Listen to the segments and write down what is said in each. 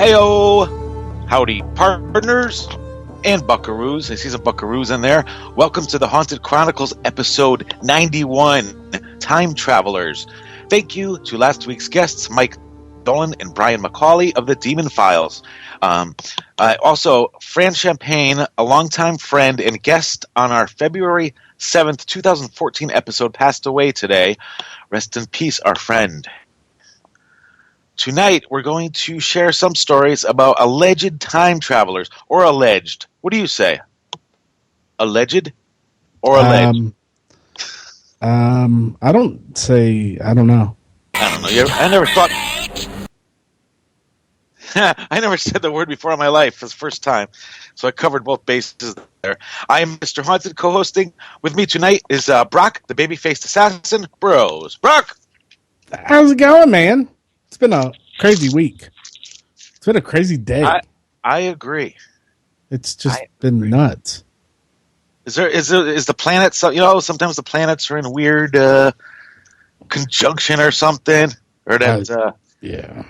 Heyo! Howdy, partners and buckaroos. I see some buckaroos in there. Welcome to the Haunted Chronicles episode 91, Time Travelers. Thank you to last week's guests, Mike Dolan and Brian McCauley of the Demon Files. Also, Fran Champagne, a longtime friend and guest on our February 7th, 2014 episode, passed away today. Rest in peace, our friend. Tonight, we're going to share some stories about alleged time travelers, or alleged. What do you say? Alleged or alleged? I don't say, I don't know. I don't know. I never thought... I never said the word before in my life. It's the first time. So I covered both bases there. I am Mr. Haunted co-hosting. With me tonight is Brock, the baby-faced assassin. Bros. Brock! How's it going, man? It's been a crazy week. It's been a crazy day. I agree. It's just been nuts. Is the planet, sometimes the planets are in weird conjunction or something? Or that, yeah.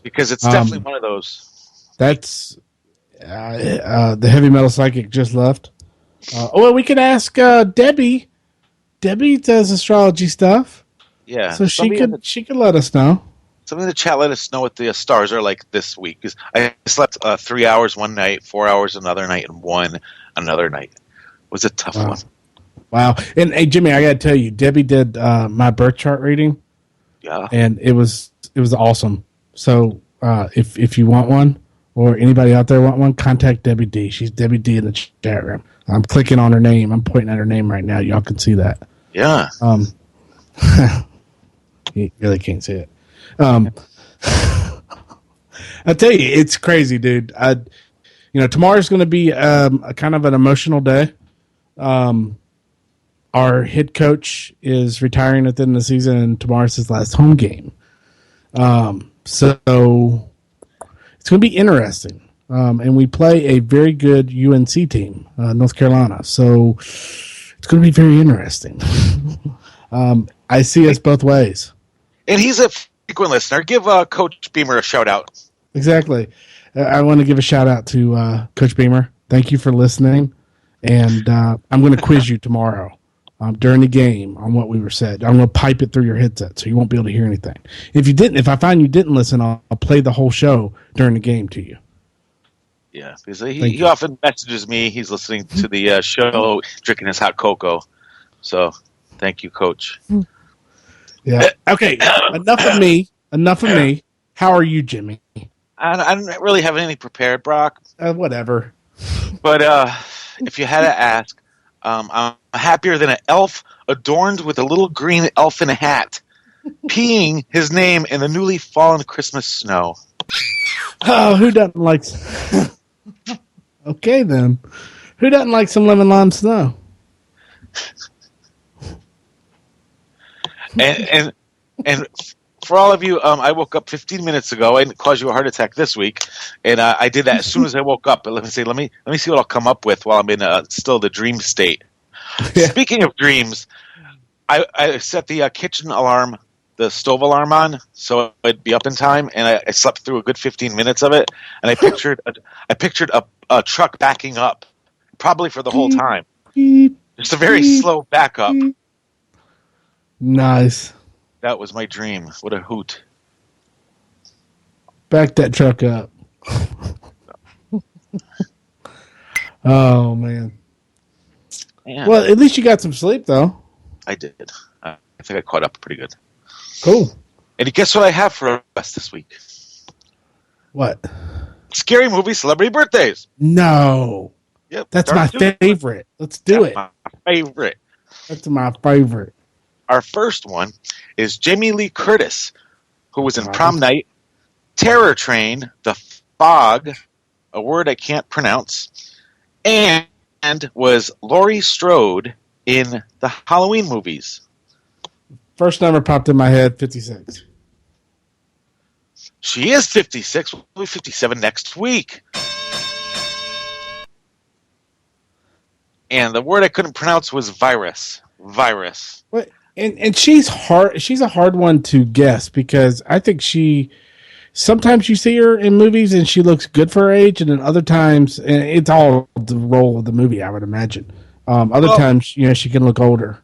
Because it's definitely one of those. That's the heavy metal psychic just left. We could ask Debbie. Debbie does astrology stuff. Yeah. So she could let us know. Somebody in the chat let us know what the stars are like this week. Because I slept 3 hours one night, 4 hours another night, and 1 another night. It was a tough one. Wow. And hey, Jimmy, I got to tell you, Debbie did my birth chart reading. Yeah. And it was awesome. So if you want one, or anybody out there want one, contact Debbie D. She's Debbie D in the chat room. I'm clicking on her name. I'm pointing at her name right now. Y'all can see that. Yeah. You really can't see it. I tell you, it's crazy, dude. Tomorrow's going to be a kind of an emotional day. Our head coach is retiring at the end of the season, and tomorrow's his last home game. So it's going to be interesting. And we play a very good UNC team, North Carolina. So it's going to be very interesting. I see us both ways. And he's a frequent listener. Give Coach Beamer a shout out. Exactly. I want to give a shout out to Coach Beamer. Thank you for listening. And I'm going to quiz you tomorrow during the game on what we were said. I'm going to pipe it through your headset so you won't be able to hear anything. If I find you didn't listen, I'll play the whole show during the game to you. Yeah, because he often messages me. He's listening to the show, drinking his hot cocoa. So thank you, Coach. Yeah. Okay. Enough of me. How are you, Jimmy? I don't really have anything prepared, Brock. Whatever. But if you had to ask, I'm happier than an elf adorned with a little green elf in a hat, peeing his name in the newly fallen Christmas snow. Oh, who doesn't like... Okay, then. Who doesn't like some lemon lime snow? And for all of you, I woke up 15 minutes ago. I didn't cause you a heart attack this week, and I did that as soon as I woke up. But let me see what I'll come up with while I'm in still the dream state. Yeah. Speaking of dreams, I set the kitchen alarm, the stove alarm on, so I'd be up in time, and I slept through a good 15 minutes of it, and I pictured a truck backing up, probably for the whole time. Just a very slow backup. Nice. That was my dream. What a hoot. Back that truck up. Oh, man. Yeah. Well, at least you got some sleep, though. I did. I think I caught up pretty good. Cool. And guess what I have for us this week? What? Scary movie celebrity birthdays. No. Yep. That's my favorite. Let's do it. My favorite. That's my favorite. Our first one is Jamie Lee Curtis, who was in Prom Night, Terror Train, The Fog, a word I can't pronounce, and was Laurie Strode in the Halloween movies. First number popped in my head, 56. She is 56. We'll be 57 next week. And the word I couldn't pronounce was virus. Virus. What? And she's hard. She's a hard one to guess because I think she sometimes you see her in movies and she looks good for her age, and then other times, and it's all the role of the movie, I would imagine. Other Well, times, she can look older.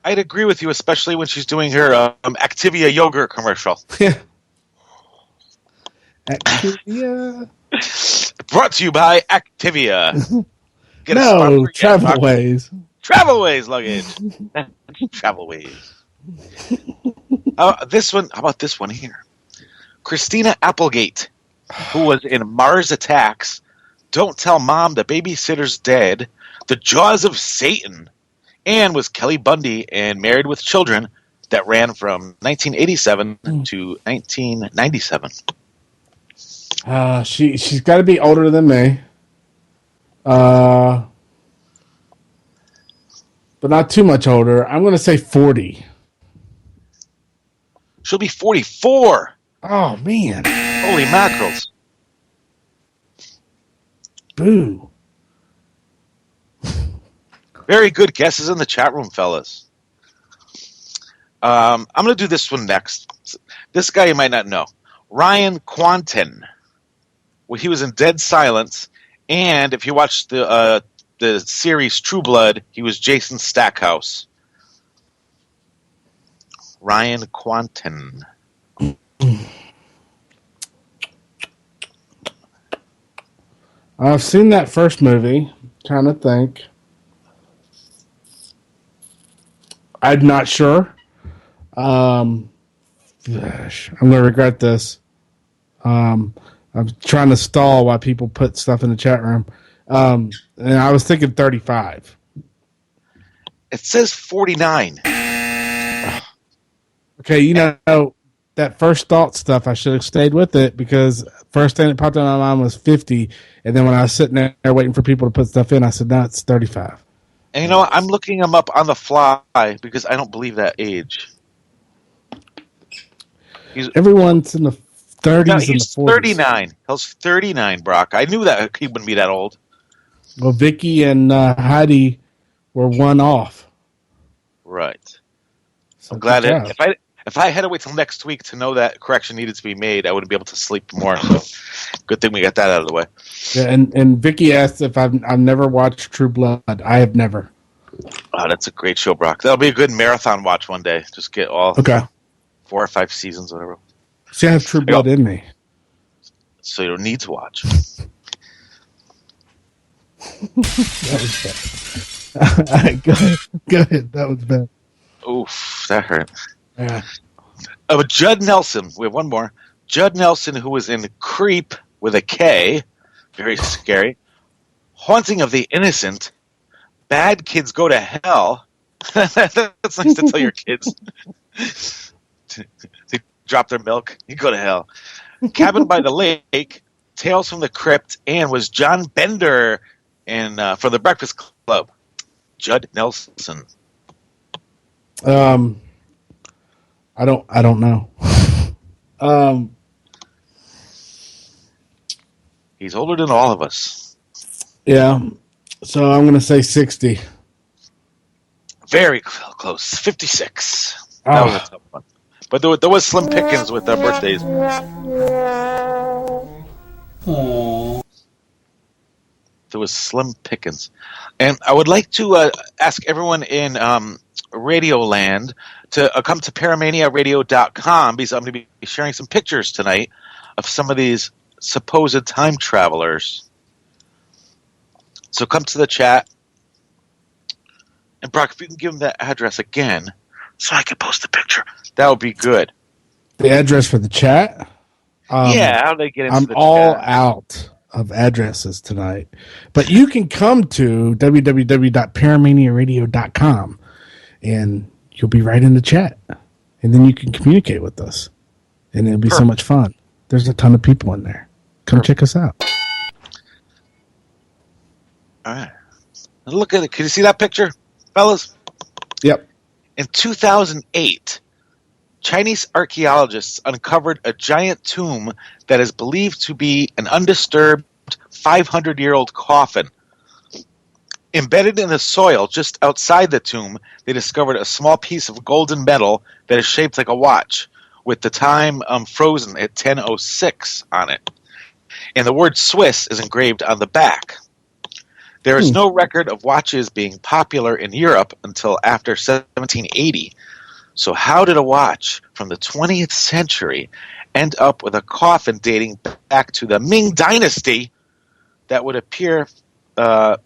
I'd agree with you, especially when she's doing her Activia yogurt commercial. Yeah. Activia. Brought to you by Activia. Get a spot No, where you get a Travelways. Travelways luggage. Travelways. This one. How about this one here? Christina Applegate, who was in Mars Attacks, Don't Tell Mom the Babysitter's Dead, The Jaws of Satan, and was Kelly Bundy in Married with Children that ran from 1987 to 1997. She's got to be older than me. But not too much older. I'm going to say 40. She'll be 44. Oh, man. Holy mackerels. Boo. Very good guesses in the chat room, fellas. I'm going to do this one next. This guy you might not know. Ryan Quanten. Well, he was in Dead Silence, and if you watch the series True Blood, he was Jason Stackhouse. Ryan Quanten. I've seen that first movie. Trying to think. I'm not sure. Gosh, I'm going to regret this. I'm trying to stall while people put stuff in the chat room. And I was thinking 35. It says 49. Okay, that first thought stuff, I should have stayed with it because first thing that popped in my mind was 50. And then when I was sitting there waiting for people to put stuff in, I said, no, it's 35. And you know what? I'm looking him up on the fly because I don't believe that age. Everyone's in the 30s and the 40s. 39. He's 39, Brock. I knew that he wouldn't be that old. Well, Vicky and Heidi were one off. Right. So I'm glad if I had to wait till next week to know that correction needed to be made, I wouldn't be able to sleep more. So good thing we got that out of the way. Yeah, and Vicky asked if I've never watched True Blood. I have never. Oh, that's a great show, Brock. That'll be a good marathon watch one day. Just get all 4 or 5 seasons, whatever. See, I have True Blood in me. So you don't need to watch. That was bad. All right, go ahead. That was bad. Oof, that hurt. Yeah. But Judd Nelson, we have one more. Judd Nelson, who was in Creep with a K, very scary. Haunting of the Innocent, Bad Kids Go to Hell. That's nice to tell your kids. They drop their milk, you go to hell. Cabin by the Lake, Tales from the Crypt, and was John Bender in for the Breakfast Club. Judd Nelson. I don't know. He's older than all of us. Yeah. So I'm going to say 60. Very close. 56. That was a tough one. But there was slim pickings with their birthdays. Aww. There was slim pickings. And I would like to ask everyone in Radioland to come to paramaniaradio.com because I'm going to be sharing some pictures tonight of some of these supposed time travelers. So come to the chat. And Brock, if you can give them that address again so I can post a picture, that would be good. The address for the chat? Yeah, how do they get into the chat? I'm all out of addresses tonight. But you can come to www.paramaniaradio.com and you'll be right in the chat. And then you can communicate with us. And it'll be so much fun. There's a ton of people in there. Come check us out. All right. Look at it. Can you see that picture, fellas? Yep. In 2008, Chinese archaeologists uncovered a giant tomb that is believed to be an undisturbed 500-year-old coffin. Embedded in the soil just outside the tomb, they discovered a small piece of golden metal that is shaped like a watch. with the time frozen at 10:06 on it. And the word Swiss is engraved on the back. There is no record of watches being popular in Europe until after 1780. So how did a watch from the 20th century end up with a coffin dating back to the Ming Dynasty that would appear, that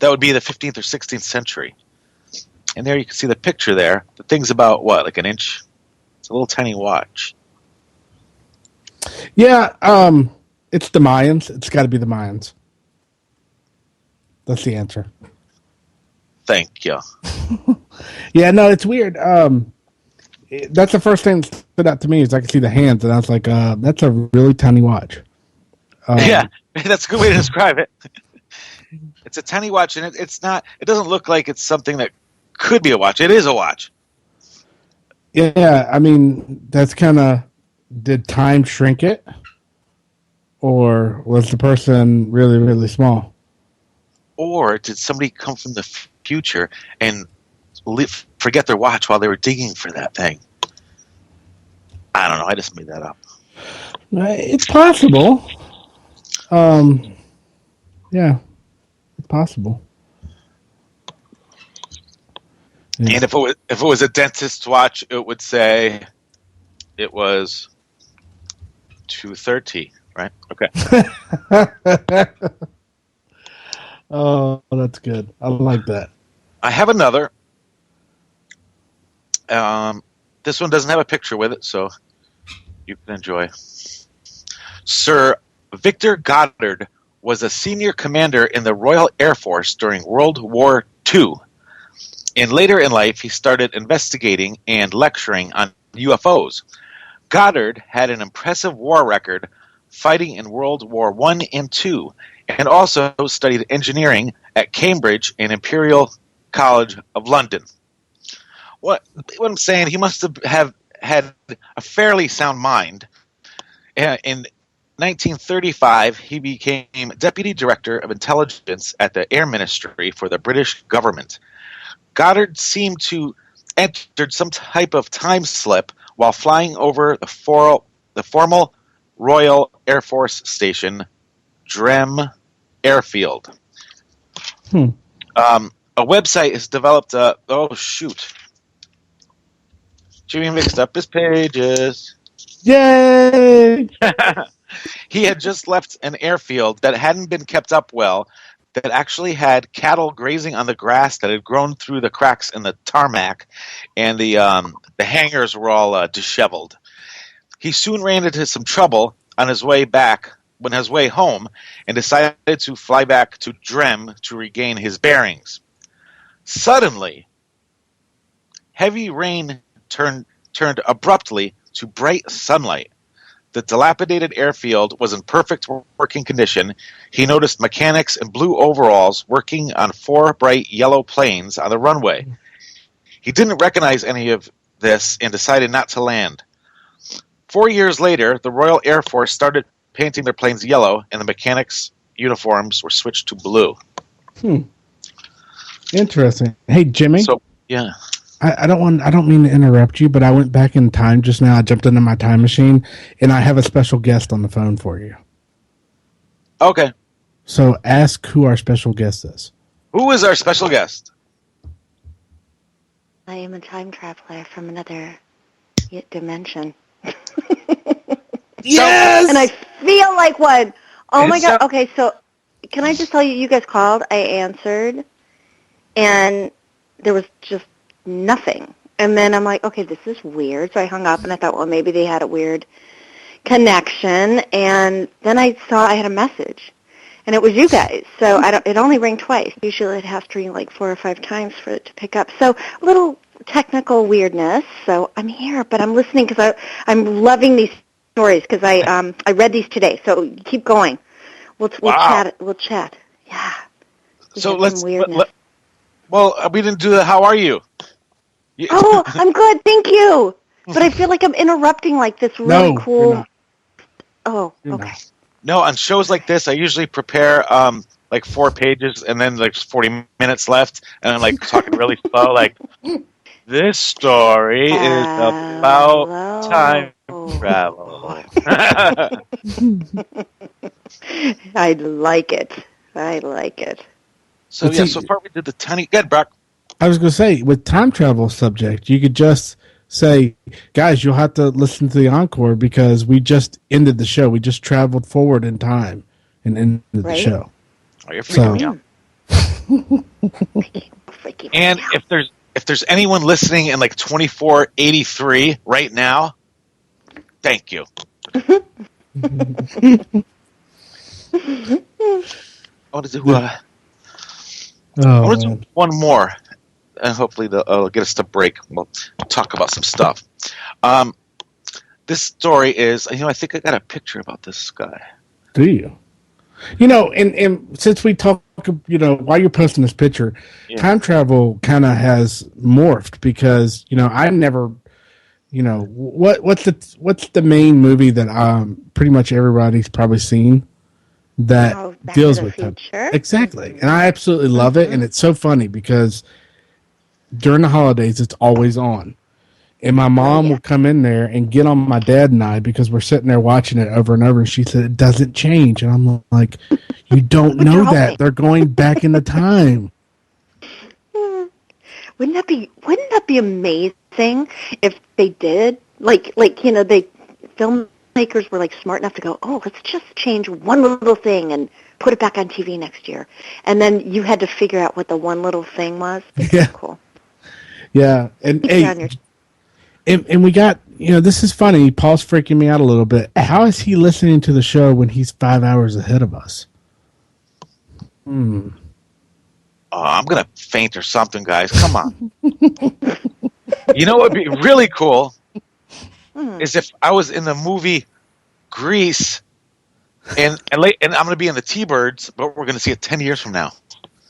would be the 15th or 16th century? And there you can see the picture there. The thing's about, what, like an inch? It's a little tiny watch. Yeah, it's the Mayans. It's got to be the Mayans. That's the answer. Thank you. Yeah, no, it's weird. That's the first thing that stood out to me is I could see the hands, and I was like, that's a really tiny watch. Yeah, that's a good way to describe it. It's a tiny watch, and it's not. It doesn't look like it's something that could be a watch. It is a watch. Yeah, I mean, that's kind of, did time shrink it? Or was the person really, really small? Or did somebody come from the future and forget their watch while they were digging for that thing? I don't know. I just made that up. It's possible. Yeah, it's possible. Yeah. And if it was a dentist's watch, it would say it was 2:30, right? Okay. Oh, that's good. I like that. I have another. This one doesn't have a picture with it, so you can enjoy. Sir Victor Goddard was a senior commander in the Royal Air Force during World War II. And later in life, he started investigating and lecturing on UFOs. Goddard had an impressive war record fighting in World War I and II, and also studied engineering at Cambridge and Imperial College of London. What I'm saying, he must have had a fairly sound mind. In 1935, he became Deputy Director of Intelligence at the Air Ministry for the British government. Goddard seemed to entered some type of time slip while flying over the formal Royal Air Force Station, Drem Airfield. A website has developed oh, shoot. Jimmy mixed up his pages. Yay! He had just left an airfield that hadn't been kept up well, that actually had cattle grazing on the grass that had grown through the cracks in the tarmac, and the hangars were all disheveled. He soon ran into some trouble on his way home, and decided to fly back to Drem to regain his bearings. Suddenly, heavy rain turned abruptly to bright sunlight. The dilapidated airfield was in perfect working condition. He noticed mechanics in blue overalls working on 4 bright yellow planes on the runway. He didn't recognize any of this and decided not to land. 4 years later, the Royal Air Force started painting their planes yellow, and the mechanics' uniforms were switched to blue. Interesting. Hey, Jimmy. So, yeah. I don't mean to interrupt you, but I went back in time just now. I jumped into my time machine, and I have a special guest on the phone for you. Okay. So ask who our special guest is. Who is our special guest? I am a time traveler from another dimension. Yes! And I feel like one. Oh, my God. Okay, so can I just tell you, you guys called, I answered, and there was just nothing. And then I'm like, okay, this is weird. So I hung up, and I thought, well, maybe they had a weird connection. And then I saw I had a message, and it was you guys. So it only rang twice. Usually it has to ring like 4 or 5 times for it to pick up. So a little technical weirdness. So I'm here, but I'm listening because I'm loving these stories because I read these today. So keep going. We'll chat. We'll chat. Yeah. So let's. We didn't do the. How are you? Oh, I'm good, thank you. But I feel like I'm interrupting like this really cool. You're not. Oh, You're okay. not. No, on shows like this, I usually prepare like 4 pages and then like 40 minutes left, and I'm like talking really slow, like. This story is about time travel. I like it. I like it. So yeah, so far we did the tiny. Good, Brock. I was going to say, with time travel subject, you could just say, guys, you'll have to listen to the encore because we just ended the show. We just traveled forward in time and ended the show. Oh, you're freaking me out. And if there's anyone listening in like 2483 right now, thank you. I want to do one more, and hopefully they'll get us to break. We'll talk about some stuff. This story is, I think I got a picture about this guy. Do you? And since we talk, while you're posting this picture, time travel kind of has morphed because, I never, what's the main movie that pretty much everybody's probably seen that deals with time? Exactly. And I absolutely love it. And it's so funny because during the holidays, it's always on. And my mom will come in there and get on my dad and I because we're sitting there watching it over and over. And she said, it doesn't change. And I'm like, you don't know that. They're going back in the time. Wouldn't that be amazing if they did? They filmmakers were smart enough to go, oh, let's just change one little thing and put it back on TV next year. And then you had to figure out what the one little thing was. Yeah. Cool. Yeah. And we got, this is funny. Paul's freaking me out a little bit. How is he listening to the show when he's 5 hours ahead of us? I'm going to faint or something, guys. Come on. What would be really cool is if I was in the movie Grease and I'm going to be in the T-Birds, but we're going to see it 10 years from now.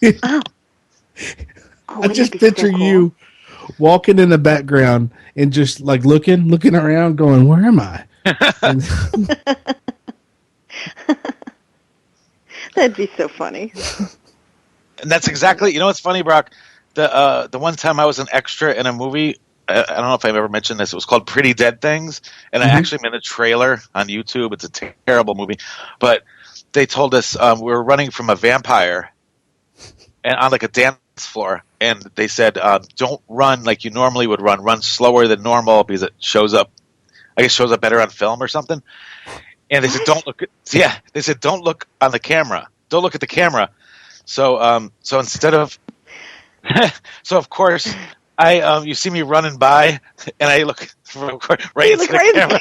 I just picture you walking in the background and just looking around going, where am I? That'd be so funny. And that's exactly, what's funny, Brock? The one time I was an extra in a movie, I don't know if I've ever mentioned this, it was called Pretty Dead Things, and I actually made a trailer on YouTube. It's a terrible movie, but they told us we were running from a vampire and on a dance floor, and they said, don't run like you normally would run slower than normal because it shows up better on film or something. And they said, don't look on the camera. Don't look at the camera. So instead of, of course, you see me running by, and I look right into the camera.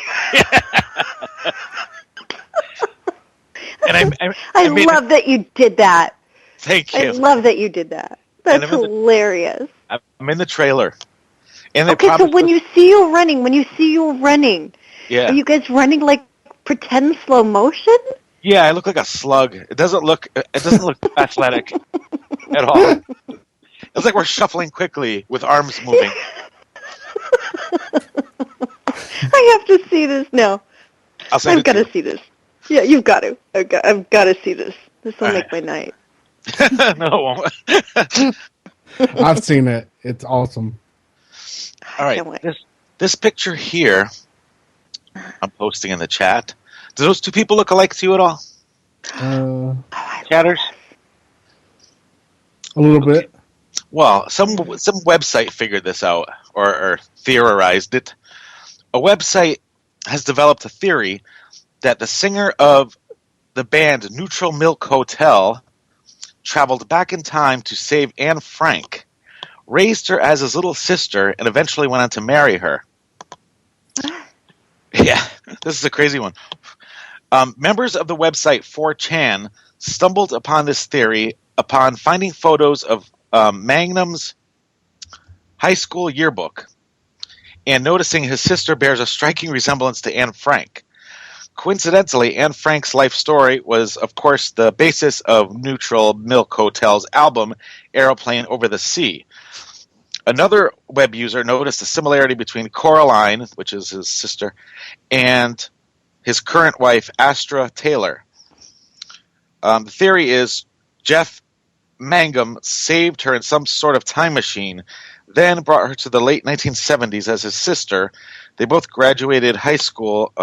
And I love that you did that. Thank you. I love that you did that. That's hilarious. I'm in the trailer. And so when you see you running, yeah, are you guys running pretend slow motion? Yeah, I look like a slug. It doesn't look athletic at all. It's like we're shuffling quickly with arms moving. I have to see this now. I've got to see this. Yeah, you've got to. I've got to see this. This will make my night. No, it won't. I've seen it. It's awesome. All right, this picture here, I'm posting in the chat. Do those two people look alike to you at all? Chatters? A little bit. Well, some website figured this out or theorized it. A website has developed a theory that the singer of the band Neutral Milk Hotel traveled back in time to save Anne Frank, raised her as his little sister, and eventually went on to marry her. Yeah, this is a crazy one. Members of the website 4chan stumbled upon this theory upon finding photos of Magnum's high school yearbook and noticing his sister bears a striking resemblance to Anne Frank. Coincidentally, Anne Frank's life story was, of course, the basis of Neutral Milk Hotel's album, Aeroplane Over the Sea. Another web user noticed a similarity between Coraline, which is his sister, and his current wife, Astra Taylor. The theory is Jeff Mangum saved her in some sort of time machine, then brought her to the late 1970s as his sister. They both graduated high school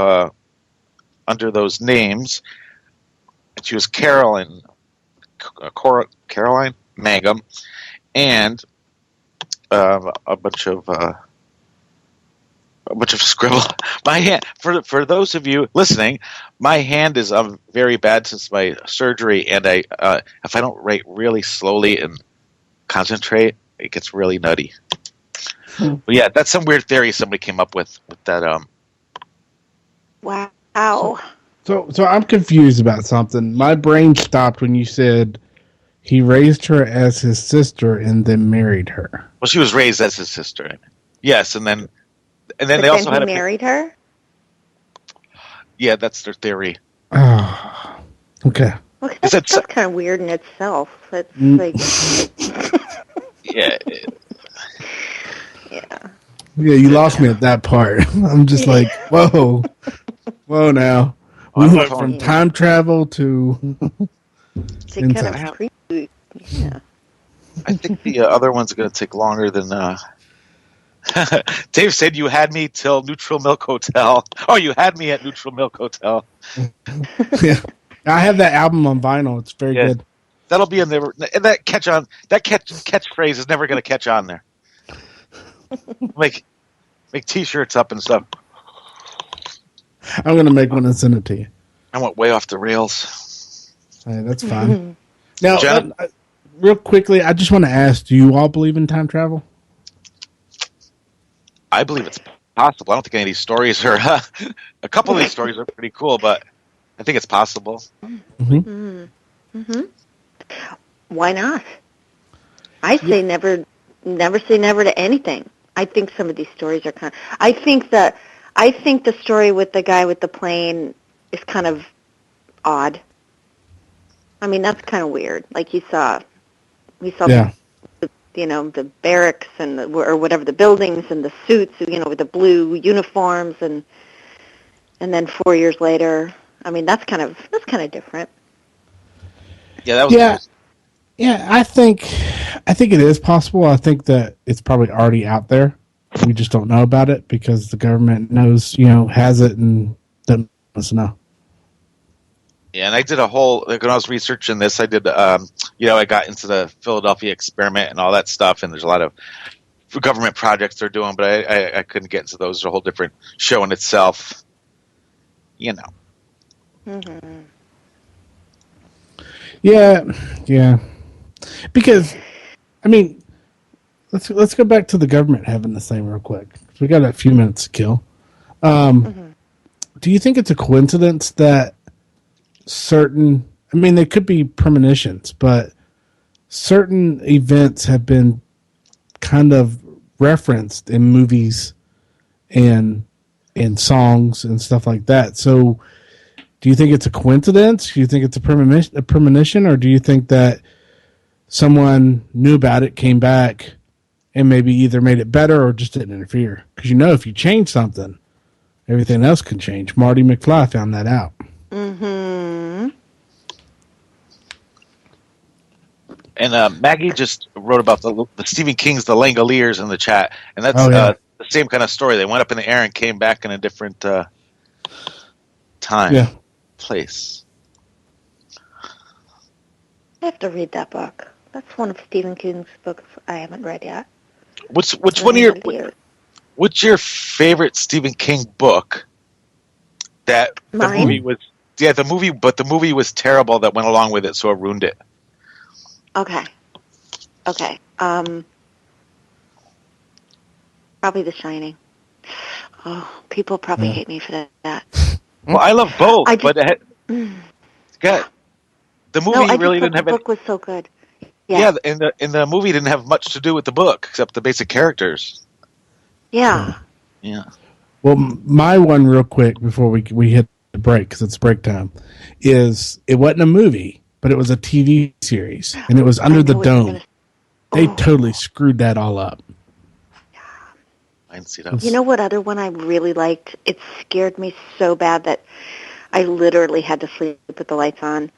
under those names. She was Caroline Mangum, and a bunch of scribble. My hand, for those of you listening, my hand is very bad since my surgery, and I if I don't write really slowly and concentrate, it gets really nutty. But yeah, that's some weird theory somebody came up with that. Wow. So I'm confused about something. My brain stopped when you said he raised her as his sister and then married her. Well, she was raised as his sister. Yes, and then they also had married her. Yeah, that's their theory. Oh, okay. Well, that's kind of weird in itself. It's like, yeah, yeah. Yeah, you lost me at that part. I'm just like, whoa now. We went from time travel to kind of creepy. Yeah. I think the other one's going to take longer than. Dave said you had me till Neutral Milk Hotel. Oh, you had me at Neutral Milk Hotel. Yeah, I have that album on vinyl. It's very good. That'll be in there. And that catchphrase is never going to catch on there. Make T-shirts up and stuff. I'm going to make one and send it to you. I went way off the rails. Hey, that's fine. Now, real quickly, I just want to ask: do you all believe in time travel? I believe it's possible. I don't think any of these stories are. A couple of these stories are pretty cool, but I think it's possible. Mm-hmm. Mm-hmm. Why not? I say never say never to anything. I think some of these stories are kind of. I think the story with the guy with the plane is kind of odd. I mean, that's kind of weird. Like we saw. Yeah. The barracks and or whatever, the buildings and the suits, with the blue uniforms, and then 4 years later, I mean, that's kind of different. Yeah, that was. Yeah. I think it is possible. I think that it's probably already out there. We just don't know about it because the government knows, has it and doesn't let us know. Yeah, and I did when I was researching this, I did, I got into the Philadelphia experiment and all that stuff, and there's a lot of government projects they're doing, but I couldn't get into those. They're a whole different show in itself, Mm-hmm. Yeah. Because, I mean, let's go back to the government having the same real quick. We got a few minutes to kill. Do you think it's a coincidence that they could be premonitions, but certain events have been kind of referenced in movies and in songs and stuff like that. So do you think it's a coincidence? Do you think it's a premonition, or do you think that someone knew about it, came back, and maybe either made it better or just didn't interfere? Because if you change something, everything else can change. Marty McFly found that out. Mm-hmm. And Maggie just wrote about the Stephen King's The Langoliers in the chat, and that's the same kind of story. They went up in the air and came back in a different time, place. I have to read that book. That's one of Stephen King's books I haven't read yet. What's your favorite Stephen King book? That the movie was but the movie was terrible that went along with it, so it ruined it. Okay. Probably The Shining. Oh, people probably hate me for that. Well, I love both, but the movie really didn't have. The book was so good. Yeah, and the movie didn't have much to do with the book except the basic characters. Yeah. Yeah. Well, my one real quick before we hit the break, because it's break time, is it wasn't a movie, but it was a TV series, and it was Under the Dome. They totally screwed that all up. I didn't see that. You know what other one I really liked? It scared me so bad that I literally had to sleep with the lights on,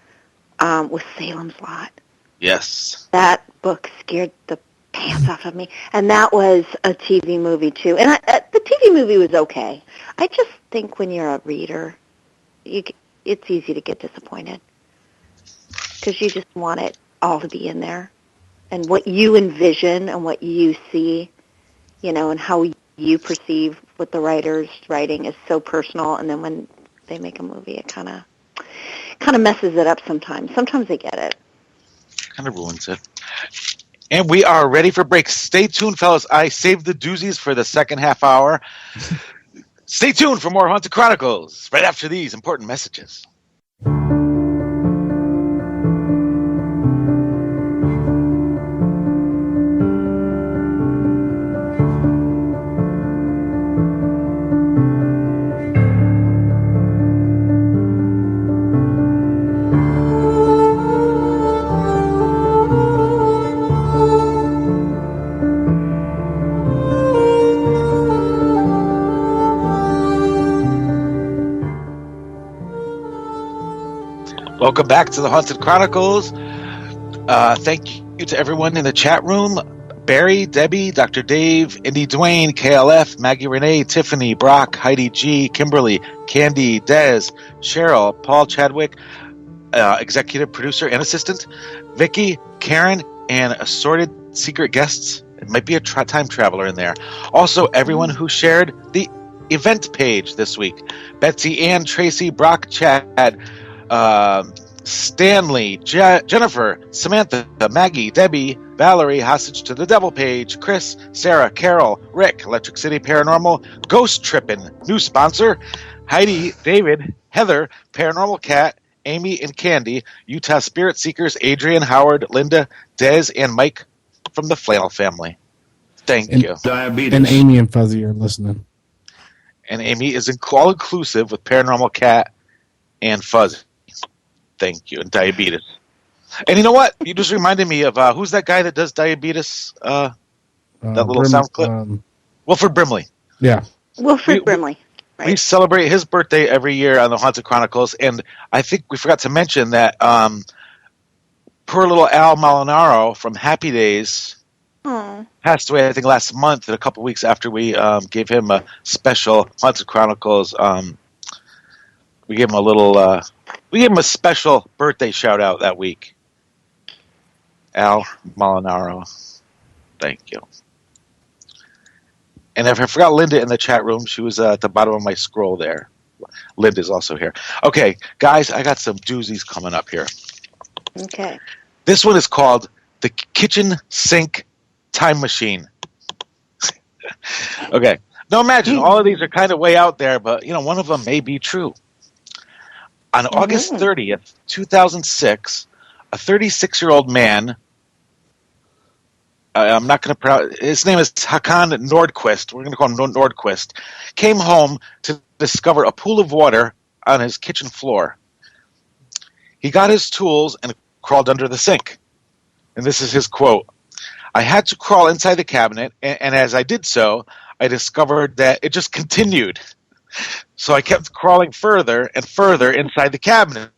was Salem's Lot. Yes. That book scared the hands off of me. And that was a TV movie, too. And the TV movie was okay. I just think when you're a reader, it's easy to get disappointed because you just want it all to be in there. And what you envision and what you see, and how you perceive what the writer's writing is so personal. And then when they make a movie, it kind of messes it up sometimes. Sometimes they get it. Kind of ruins it. And we are ready for break. Stay tuned, fellas. I saved the doozies for the second half hour. Stay tuned for more Haunted Chronicles right after these important messages. Welcome back to the Haunted Chronicles. Thank you to everyone in the chat room. Barry, Debbie, Dr. Dave, Indy Dwayne, KLF, Maggie Renee, Tiffany, Brock, Heidi G, Kimberly, Candy, Dez, Cheryl, Paul Chadwick, executive producer and assistant, Vicky, Karen, and assorted secret guests. It might be a time traveler in there. Also, everyone who shared the event page this week. Betsy, Ann, Tracy, Brock, Chad, Stanley, Jennifer, Samantha, Maggie, Debbie, Valerie, Hostage to the Devil page, Chris, Sarah, Carol, Rick, Electric City Paranormal, Ghost Trippin', new sponsor, Heidi, David, Heather, Paranormal Cat, Amy and Candy, Utah Spirit Seekers, Adrian, Howard, Linda, Dez, and Mike from the Flannel family. Thank you. Diabetes. And Amy and Fuzzy are listening. And Amy is all inclusive with Paranormal Cat and Fuzzy. Thank you. And diabetes. And you know what? You just reminded me of who's that guy that does diabetes? That little sound clip? Wilford Brimley. Yeah. Wilford Brimley. Right. We celebrate his birthday every year on the Haunted Chronicles, and I think we forgot to mention that poor little Al Molinaro from Happy Days passed away, I think, last month, and a couple weeks after we gave him a special Haunted Chronicles. We gave him a special birthday shout out that week. Al Molinaro. Thank you. And if I forgot Linda in the chat room, she was at the bottom of my scroll there. Linda's also here. Okay, guys, I got some doozies coming up here. Okay. This one is called the Kitchen Sink Time Machine. Okay. Now imagine, all of these are kind of way out there, but one of them may be true. On August 30th, 2006, a 36-year-old man, I'm not going to pronounce, his name is Hakan Nordquist, we're going to call him Nordquist, came home to discover a pool of water on his kitchen floor. He got his tools and crawled under the sink. And this is his quote: "I had to crawl inside the cabinet, and as I did so, I discovered that it just continued. So I kept crawling further and further inside the cabinet.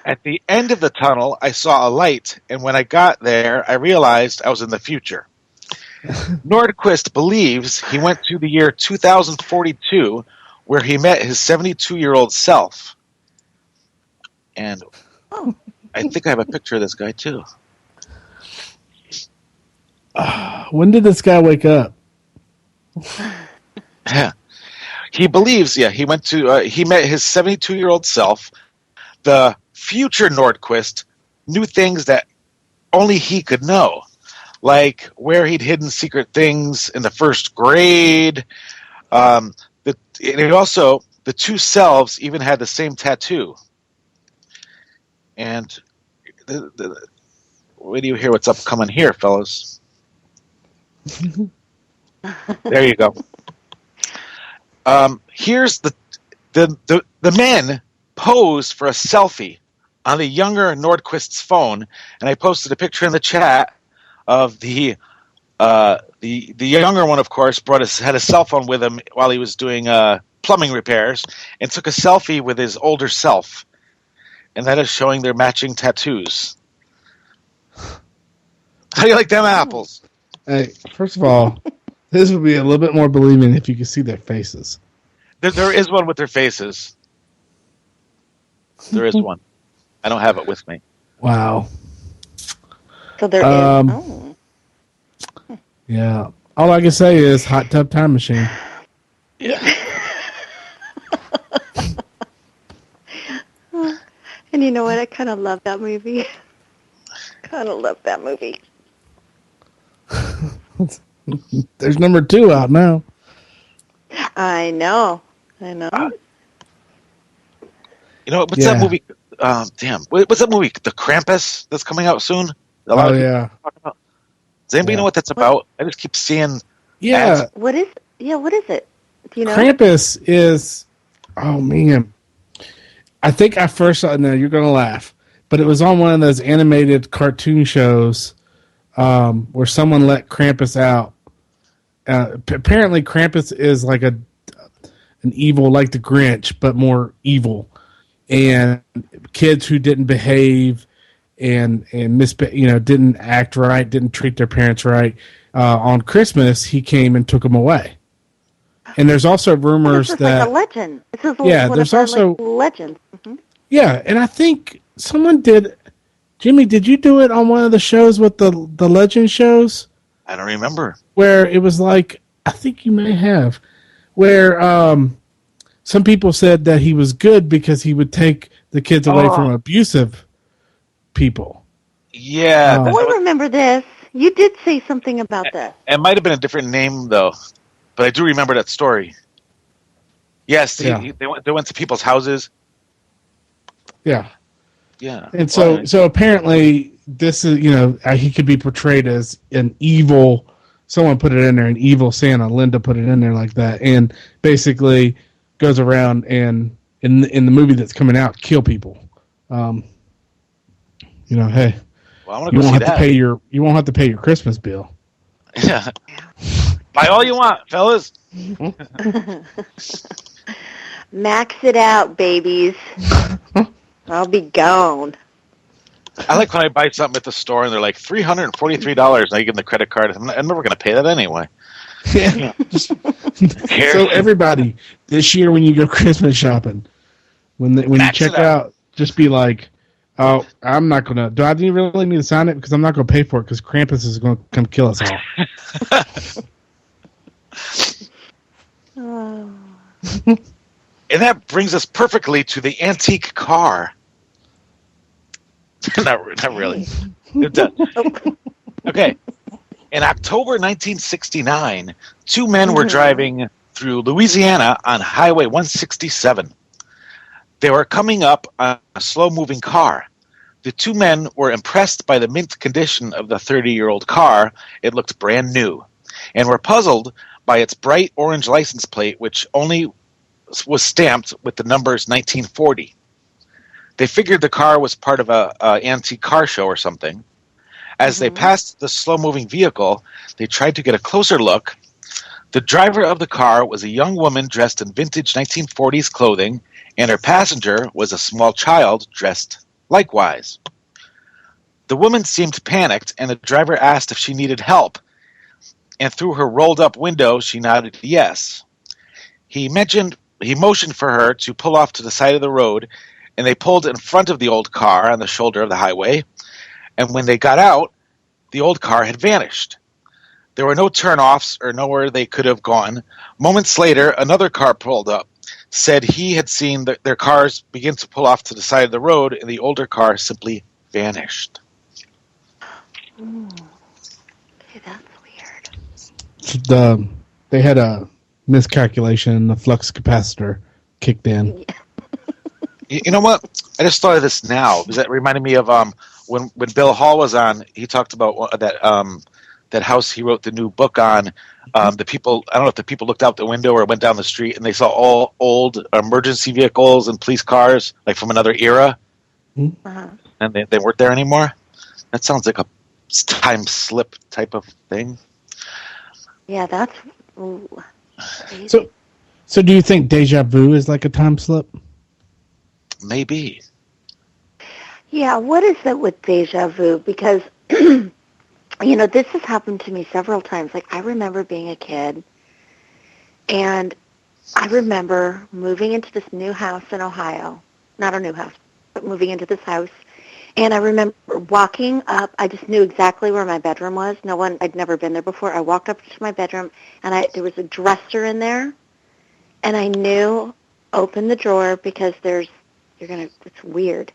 At the end of the tunnel, I saw a light, and when I got there, I realized I was in the future." Nordquist believes he went to the year 2042, where he met his 72-year-old self. And I think I have a picture of this guy, too. When did this guy wake up? He believes, he went to, he met his 72-year-old self. The future Nordquist knew things that only he could know, like where he'd hidden secret things in the first grade. And also, the two selves even had the same tattoo. And wait till you hear what's upcoming here, fellas. There you go. Here's the men posed for a selfie on the younger Nordquist's phone, and I posted a picture in the chat of the younger one. Of course, had a cell phone with him while he was doing plumbing repairs, and took a selfie with his older self, and that is showing their matching tattoos. How do you like them apples? Hey, first of all, this would be a little bit more believing if you could see their faces. There is one with their faces. There is one. I don't have it with me. Wow. So there is. Oh. Yeah. All I can say is Hot Tub Time Machine. Yeah. And you know what? I kind of love that movie. There's number 2 out now. I know. You know, what's that movie? What's that movie? The Krampus that's coming out soon? A lot of people talking about. Does anybody know what that's about? I just keep seeing ads. What is it? Do you know? Krampus is, oh man. I think I first saw it, now you're going to laugh, but it was on one of those animated cartoon shows where someone let Krampus out. Apparently Krampus is like an evil, like the Grinch, but more evil. And kids who didn't behave and didn't act right, didn't treat their parents right, on Christmas, he came and took them away. And there's also rumors this is that like a legend. This is there's also legend. Mm-hmm. Yeah, and I think someone did. Jimmy, did you do it on one of the shows with the legend shows? I don't remember. Where it was like, I think you may have, where some people said that he was good because he would take the kids away from abusive people. Yeah. I remember this. You did say something about that. It might have been a different name, though. But I do remember that story. Yes, they went to people's houses. Yeah. Yeah. And so apparently this is, he could be portrayed as an evil, someone put it in there, an evil Santa. Linda put it in there like that. And basically goes around and in the movie that's coming out, kill people. Hey, well, you won't have to pay your Christmas bill. Yeah. Buy all you want, fellas. Max it out, babies. I'll be gone. I like when I buy something at the store and they're like $343. And I give them the credit card. I'm never going to pay that anyway. Yeah. So everybody, this year when you go Christmas shopping, when you check out, just be like, "Oh, I'm not gonna. Do I really need to sign it? Because I'm not gonna pay for it. Because Krampus is gonna come kill us all." And that brings us perfectly to the antique car. not really. It does. Okay. In October 1969, 2 men were driving through Louisiana on Highway 167. They were coming up on a slow-moving car. The 2 men were impressed by the mint condition of the 30-year-old car. It looked brand new. And were puzzled by its bright orange license plate, which only was stamped with the numbers 1940. They figured the car was part of a antique car show or something. As they passed the slow-moving vehicle, they tried to get a closer look. The driver of the car was a young woman dressed in vintage 1940s clothing, and her passenger was a small child dressed likewise. The woman seemed panicked, and the driver asked if she needed help. And through her rolled-up window, she nodded yes. He motioned for her to pull off to the side of the road, and they pulled in front of the old car on the shoulder of the highway. And when they got out, the old car had vanished. There were no turnoffs or nowhere they could have gone. Moments later, another car pulled up, said he had seen their cars begin to pull off to the side of the road, and the older car simply vanished. Ooh. Okay, that's weird. They had a miscalculation. The flux capacitor kicked in. You know what? I just thought of this now because that reminded me of when Bill Hall was on. He talked about that house he wrote the new book on. The people, I don't know if the people looked out the window or went down the street and they saw all old emergency vehicles and police cars like from another era, and they weren't there anymore. That sounds like a time slip type of thing. Yeah, that's. So do you think deja vu is like a time slip? Maybe. Yeah, what is it with deja vu? Because You know, this has happened to me several times. Like, I remember being a kid, and I remember moving into this new house in Ohio. Not a new house, but moving into this house. And I remember walking up. I just knew exactly where my bedroom was. I'd never been there before. I walked up to my bedroom, and there was a dresser in there. And I knew, open the drawer because it's weird.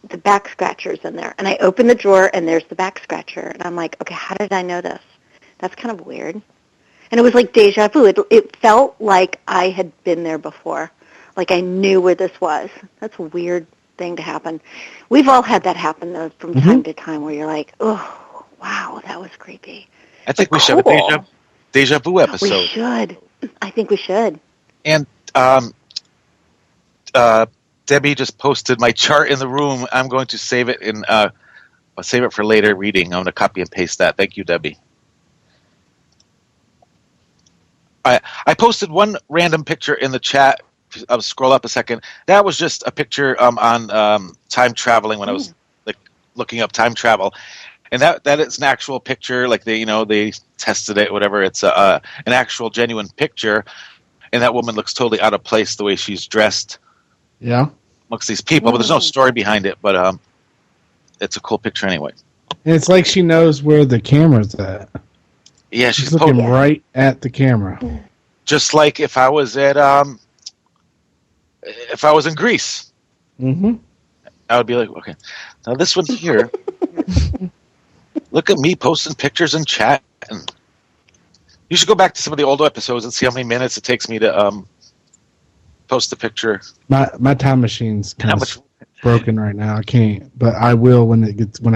The back scratcher's in there. And I open the drawer, and there's the back scratcher. And I'm like, okay, how did I know this? That's kind of weird. And it was like deja vu. It felt like I had been there before. Like I knew where this was. That's a weird thing to happen. We've all had that happen, though, from time to time where you're like, oh, wow, that was creepy. I think we should have a deja vu episode. We should. I think we should. And Debbie just posted my chart in the room. I'm going to save it I'll save it for later reading. I'm going to copy and paste that. Thank you, Debbie. I posted one random picture in the chat. I'll scroll up a second. That was just a picture on time traveling when I was looking up time travel, and that is an actual picture. Like they tested it, whatever. It's an actual genuine picture, and that woman looks totally out of place the way she's dressed. Yeah, amongst these people, but there's no story behind it. But it's a cool picture anyway. And it's like she knows where the camera's at. Yeah, she's looking right at the camera. Just like if I was in Greece, I would be like, okay, now this one here. Look at me posting pictures in chat, and you should go back to some of the old episodes and see how many minutes it takes me to post the picture. My time machine's kind of broken right now. I can't, but I will when I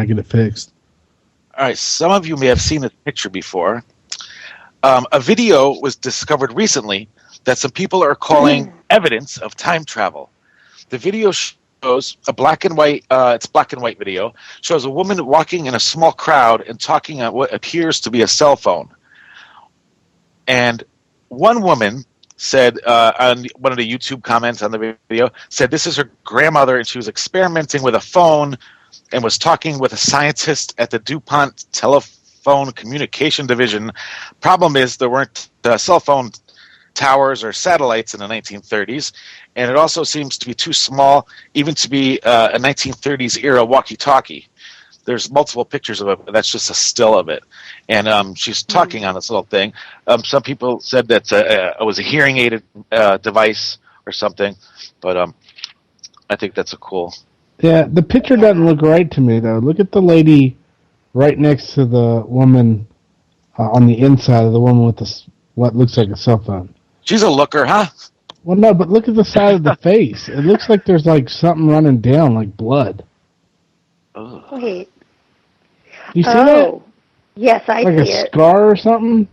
get it fixed. All right, some of you may have seen this picture before. A video was discovered recently that some people are calling evidence of time travel. The video shows a black and white video, shows a woman walking in a small crowd and talking on what appears to be a cell phone. And one woman said on one of the YouTube comments on the video, said this is her grandmother and she was experimenting with a phone and was talking with a scientist at the DuPont Telephone Communication Division. Problem is there weren't cell phone towers or satellites in the 1930s, and it also seems to be too small even to be a 1930s era walkie-talkie. There's multiple pictures of it, but that's just a still of it. And she's talking on this little thing. Some people said that it was a hearing aided device or something, but I think that's a cool. Yeah, the picture doesn't look right to me, though. Look at the lady right next to the woman on the inside of the woman with what looks like a cell phone. She's a looker, huh? Well, no, but look at the side of the face. It looks like there's like something running down, like blood. Wait. You see that? Yes, I see it. Like a scar or something?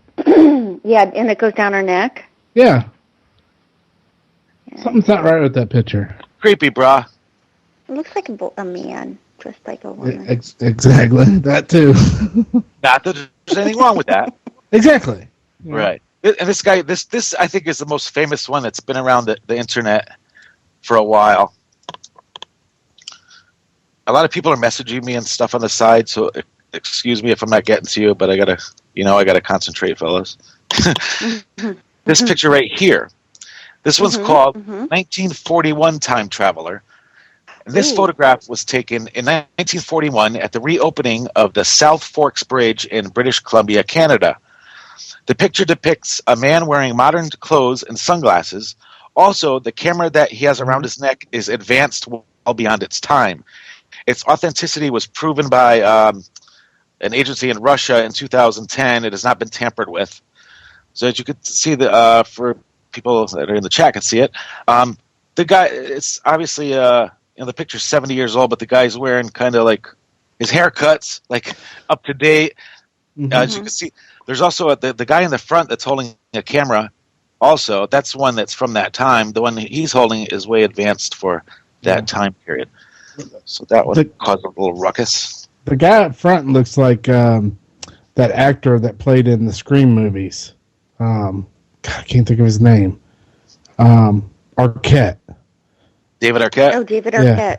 Yeah, and it goes down her neck? Yeah. Something's not right with that picture. Creepy, brah. It looks like a man dressed like a woman. Exactly. That too. Not that there's anything wrong with that. Exactly. Yeah. Right. And this guy, this I think is the most famous one that's been around the internet for a while. A lot of people are messaging me and stuff on the side, so excuse me if I'm not getting to you, but I gotta concentrate, fellas. This picture right here. This one's called 1941 Time Traveler. And this photograph was taken in 1941 at the reopening of the South Forks Bridge in British Columbia, Canada. The picture depicts a man wearing modern clothes and sunglasses. Also, the camera that he has around his neck is advanced well beyond its time. Its authenticity was proven by an agency in Russia in 2010. It has not been tampered with. So as you could see, for people that are in the chat can see it. The guy, it's obviously, the picture's 70 years old, but the guy's wearing kind of like his haircut's like up to date. As you can see, there's also the guy in the front that's holding a camera. Also, that's one that's from that time. The one he's holding is way advanced for that time period. So that one caused a little ruckus. The guy up front looks like that actor that played in the Scream movies. God, I can't think of his name. Arquette. David Arquette? Oh, David Arquette.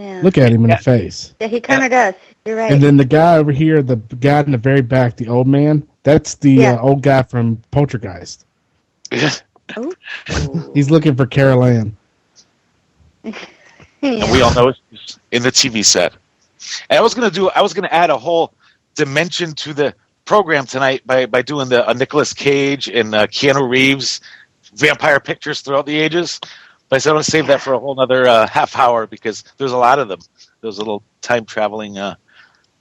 Yeah. Look at him in the face. Yeah, he kind of does. You're right. And then the guy over here, the guy in the very back, the old man, that's the old guy from Poltergeist. Oh. He's looking for Carol Ann. And we all know it's in the TV set. And I was gonna add a whole dimension to the program tonight by doing the Nicolas Cage and Keanu Reeves vampire pictures throughout the ages. But I said I want to save that for a whole other half hour because there's a lot of them. Those little time traveling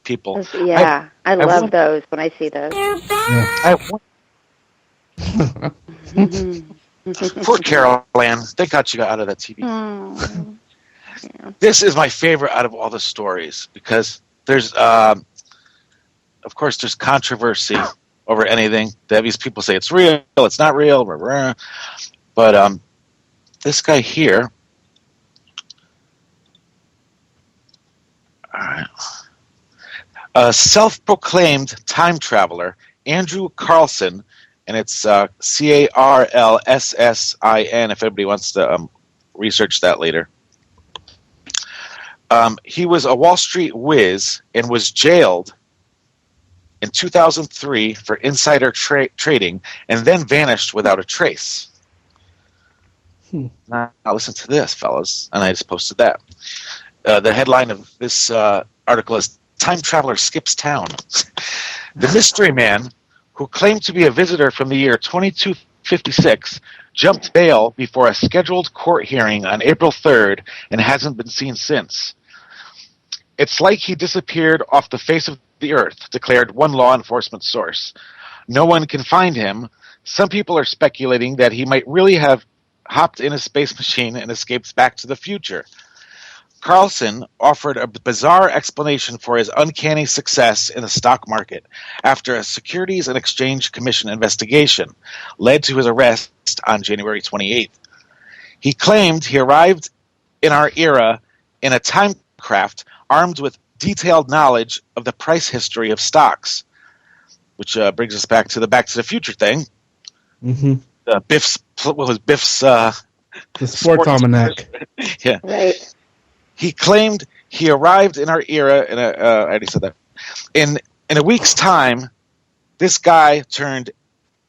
people. Yeah, I love those when I see those. Poor Carol Ann. Thank God she got out of that TV. Yeah. This is my favorite out of all the stories because there's, of course, there's controversy over anything. These people say it's real, it's not real, blah, blah. But this guy here, all right, a self-proclaimed time traveler, Andrew Carlson, and it's Carlssin, if anybody wants to research that later. He was a Wall Street whiz and was jailed in 2003 for insider trading and then vanished without a trace. Now listen to this, fellas, and I just posted that. The headline of this article is Time Traveler Skips Town. The mystery man, who claimed to be a visitor from the year 2256, jumped bail before a scheduled court hearing on April 3rd and hasn't been seen since. It's like he disappeared off the face of the earth, declared one law enforcement source. No one can find him. Some people are speculating that he might really have hopped in a space machine and escaped back to the future. Carlson offered a bizarre explanation for his uncanny success in the stock market after a Securities and Exchange Commission investigation led to his arrest on January 28th. He claimed he arrived in our era in a time craft armed with detailed knowledge of the price history of stocks, which brings us back to the Future thing. Mm-hmm. Biff's the sports almanac. Yeah. Right. He claimed he arrived in our era, and I already said that. In a week's time, this guy turned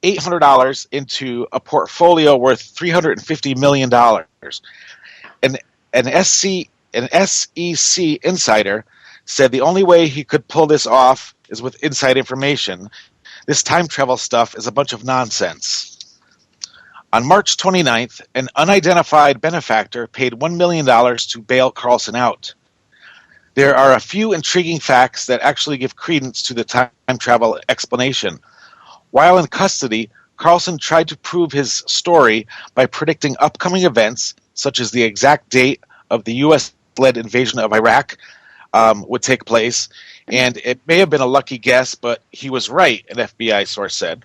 $800 into a portfolio worth $350 million. An SEC insider said the only way he could pull this off is with inside information. This time travel stuff is a bunch of nonsense. On March 29th, an unidentified benefactor paid $1 million to bail Carlson out. There are a few intriguing facts that actually give credence to the time travel explanation. While in custody, Carlson tried to prove his story by predicting upcoming events, such as the exact date of the U.S.-led invasion of Iraq would take place, and it may have been a lucky guess, but he was right, an FBI source said.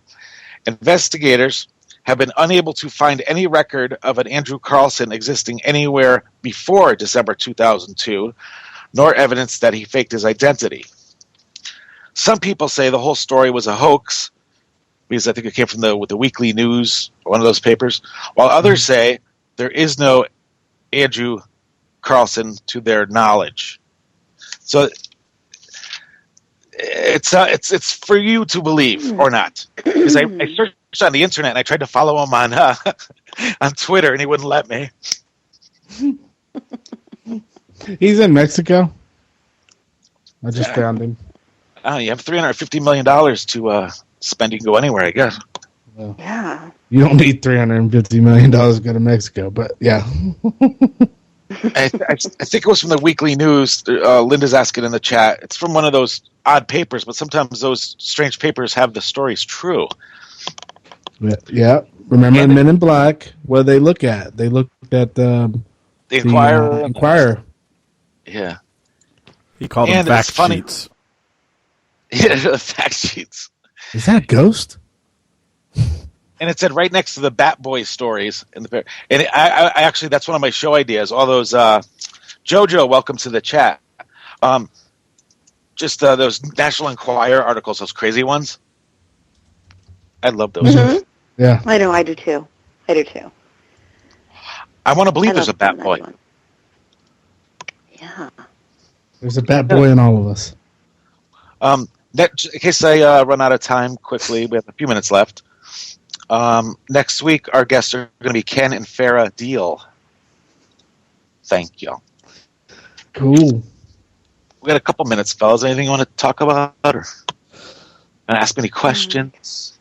Investigators have been unable to find any record of an Andrew Carlson existing anywhere before December 2002, nor evidence that he faked his identity. Some people say the whole story was a hoax, because I think it came from the Weekly News, one of those papers, while others say there is no Andrew Carlson to their knowledge. So it's for you to believe or not. Because I searched on the internet and I tried to follow him on on Twitter and he wouldn't let me. He's in Mexico. I just found him. You have $350 million to spend. You can go anywhere, I guess. Well, Yeah. you don't need $350 million to go to Mexico, but yeah. I think it was from the Weekly News. Linda's asking in the chat. It's from one of those odd papers, but sometimes those strange papers have the stories true. Yeah. Remember in Men in Black, what they look at? They looked at the Inquirer. Inquirer. Yeah. He called them fact sheets. Yeah, the fact sheets. Is that a ghost? And it said right next to the Bat Boy stories in the and I actually, that's one of my show ideas. All those JoJo, welcome to the chat. Just those National Enquirer articles, those crazy ones. I love those. Mm-hmm. Yeah, I know. I do too. I want to believe there's a Bat Boy. Yeah. There's a bad boy in all of us. In case I run out of time quickly, we have a few minutes left. Next week, our guests are going to be Ken and Farrah Deal. Thank you. Cool. We got a couple minutes, fellas. Anything you want to talk about, or ask me any questions?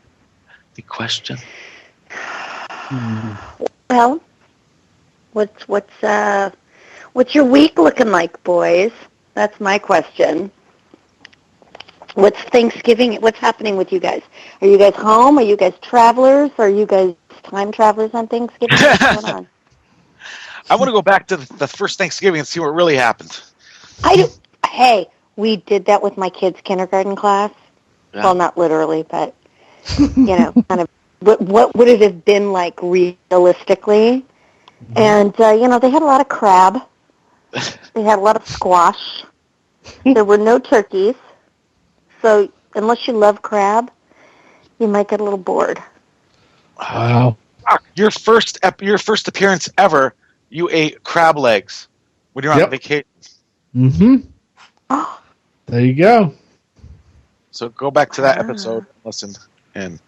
Any questions? Well, what's your week looking like, boys? That's my question. What's Thanksgiving? What's happening with you guys? Are you guys home? Are you guys travelers? Are you guys time travelers on Thanksgiving? What's going on? I want to go back to the first Thanksgiving and see what really happened. I do. Hey, we did that with my kids' kindergarten class. Yeah. Well, not literally, but kind of. What would it have been like realistically? And they had a lot of crab. They had a lot of squash. There were no turkeys. So unless you love crab, you might get a little bored. Wow. Your first appearance ever, you ate crab legs when you're on vacation. Mm-hmm. Oh. There you go. So go back to that episode and listen. And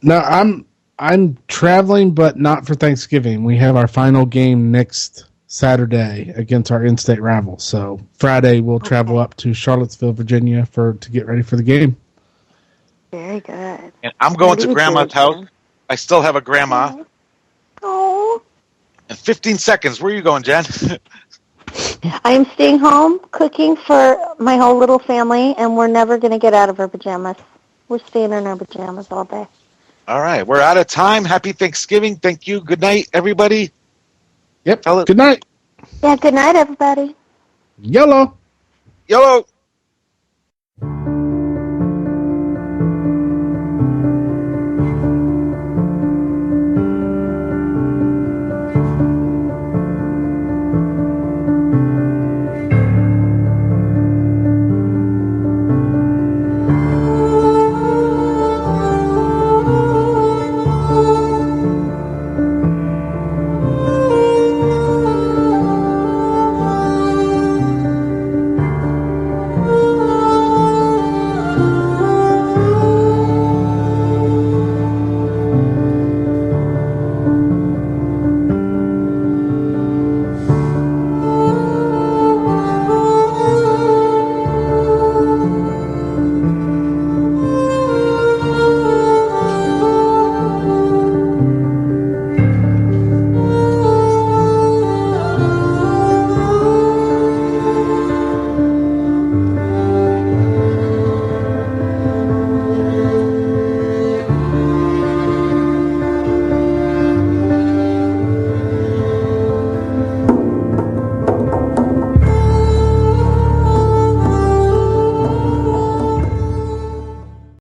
No, I'm traveling, but not for Thanksgiving. We have our final game next Saturday against our in-state rival. So Friday we'll travel up to Charlottesville, Virginia to get ready for the game. Very good. And I'm going to Grandma's house. I still have a grandma. Oh. In 15 seconds, where are you going, Jen? I am staying home, cooking for my whole little family, and we're never going to get out of our pajamas. We're staying in our pajamas all day. All right, we're out of time. Happy Thanksgiving. Thank you. Good night, everybody. Yep. Good night. Yeah, good night, everybody. YOLO. YOLO.